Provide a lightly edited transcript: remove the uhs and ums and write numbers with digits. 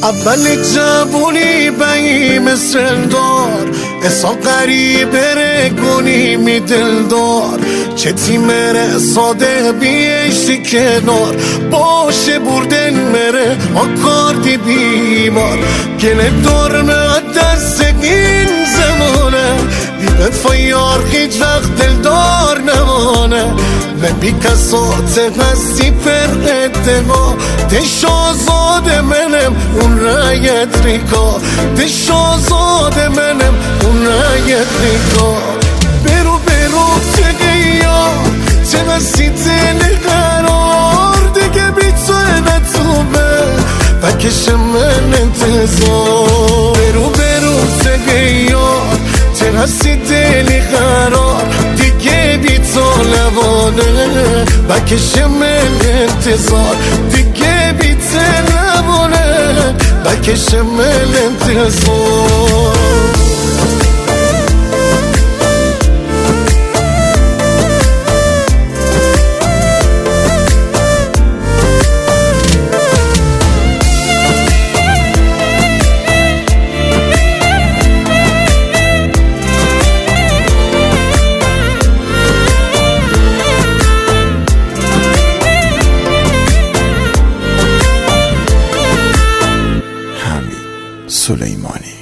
اول جوونی بایی مثل دار اصلا قریبه رگونی می دلدار چه تیمره ساده بیشتی کنار باشه بردن مره آکاردی بیمار گله دارمه دست این زمانه بیبت فیار هیچ وقت دلدار نمانه من بی کسات هستی پر اتقا دش آزاد منم اون رایت ریکا دش آزاد منم اون رایت ریکا برو برو تقیا چه هستی دل قرار دیگه بی تو نتوبه بکش من انتظار برو برو تقیا چه هستی دل قرار دیگه بی تو لبانه بکش من انتظار دیگه بی تو لبانه بکش من انتظار سلیمانی.